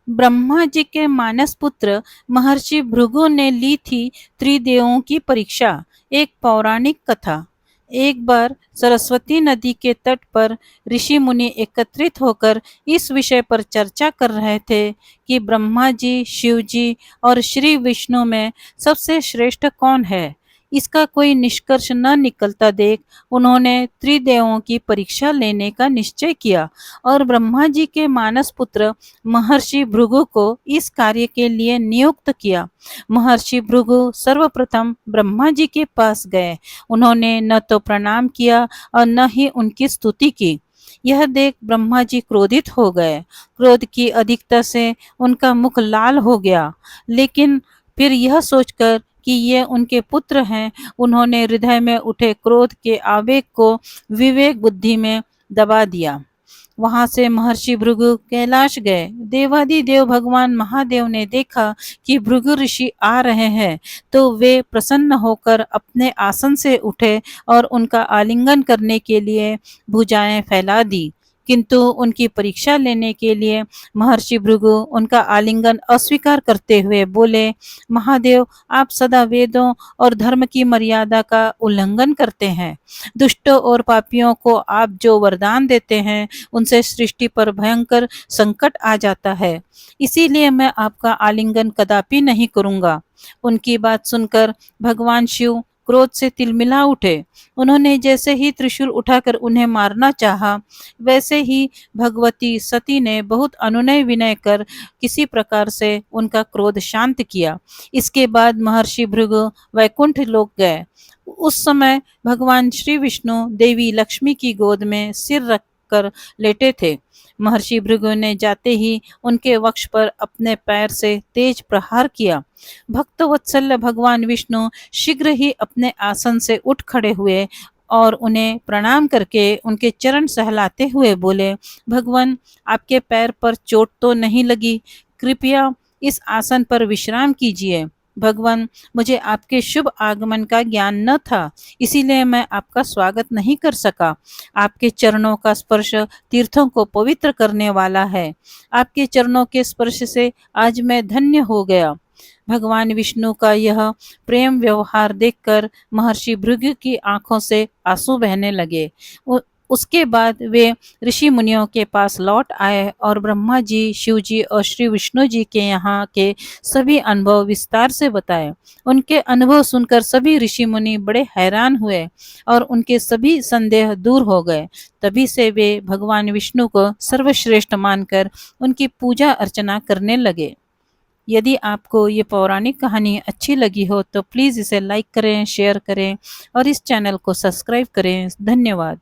ब्रह्मा जी के मानस पुत्र महर्षि भृगु ने ली थी त्रिदेवों की परीक्षा। एक पौराणिक कथा। एक बार सरस्वती नदी के तट पर ऋषि मुनि एकत्रित होकर इस विषय पर चर्चा कर रहे थे कि ब्रह्मा जी, शिव जी और श्री विष्णु में सबसे श्रेष्ठ कौन है। इसका कोई निष्कर्ष न निकलता देख उन्होंने त्रिदेवों की परीक्षा लेने का निश्चय किया और ब्रह्मा जी के मानस पुत्र महर्षि भृगु को इस कार्य के लिए नियुक्त किया। महर्षि भृगु सर्वप्रथम ब्रह्मा जी के पास गए। उन्होंने न तो प्रणाम किया और न ही उनकी स्तुति की। यह देख ब्रह्मा जी क्रोधित हो गए। क्रोध की अधिकता से उनका मुख लाल हो गया, लेकिन फिर यह सोचकर कि ये उनके पुत्र हैं, उन्होंने हृदय में उठे क्रोध के आवेग को विवेक बुद्धि में दबा दिया। वहां से महर्षि भृगु कैलाश गए। देवादिदेव भगवान महादेव ने देखा कि भृगु ऋषि आ रहे हैं, तो वे प्रसन्न होकर अपने आसन से उठे और उनका आलिंगन करने के लिए भुजाएं फैला दी। किंतु उनकी परीक्षा लेने के लिए महर्षि भृगु उनका आलिंगन अस्वीकार करते हुए बोले, महादेव, आप सदा वेदों और धर्म की मर्यादा का उल्लंघन करते हैं। दुष्टों और पापियों को आप जो वरदान देते हैं उनसे सृष्टि पर भयंकर संकट आ जाता है। इसीलिए मैं आपका आलिंगन कदापि नहीं करूंगा। उनकी बात सुनकर भगवान शिव क्रोध से तिलमिला उठे। उन्होंने जैसे ही त्रिशूल उठाकर उन्हें मारना चाहा, वैसे ही भगवती सती ने बहुत अनुनय विनय कर किसी प्रकार से उनका क्रोध शांत किया। इसके बाद महर्षि भृगु वैकुंठ लोक गए। उस समय भगवान श्री विष्णु देवी लक्ष्मी की गोद में सिर रखकर लेटे थे। महर्षि भृगु ने जाते ही उनके वक्ष पर अपने पैर से तेज प्रहार किया। भक्तवत्सल भगवान विष्णु शीघ्र ही अपने आसन से उठ खड़े हुए और उन्हें प्रणाम करके उनके चरण सहलाते हुए बोले, भगवान, आपके पैर पर चोट तो नहीं लगी? कृपया इस आसन पर विश्राम कीजिए। भगवान, मुझे आपके शुभ आगमन का ज्ञान न था, इसीलिए मैं आपका स्वागत नहीं कर सका। आपके चरणों का स्पर्श तीर्थों को पवित्र करने वाला है। आपके चरणों के स्पर्श से आज मैं धन्य हो गया। भगवान विष्णु का यह प्रेम व्यवहार देखकर महर्षि भृगु की आंखों से आंसू बहने लगे। उसके बाद वे ऋषि मुनियों के पास लौट आए और ब्रह्मा जी, शिव जी और श्री विष्णु जी के यहाँ के सभी अनुभव विस्तार से बताए। उनके अनुभव सुनकर सभी ऋषि मुनि बड़े हैरान हुए और उनके सभी संदेह दूर हो गए। तभी से वे भगवान विष्णु को सर्वश्रेष्ठ मानकर उनकी पूजा अर्चना करने लगे। यदि आपको ये पौराणिक कहानी अच्छी लगी हो तो प्लीज़ इसे लाइक करें, शेयर करें और इस चैनल को सब्सक्राइब करें। धन्यवाद।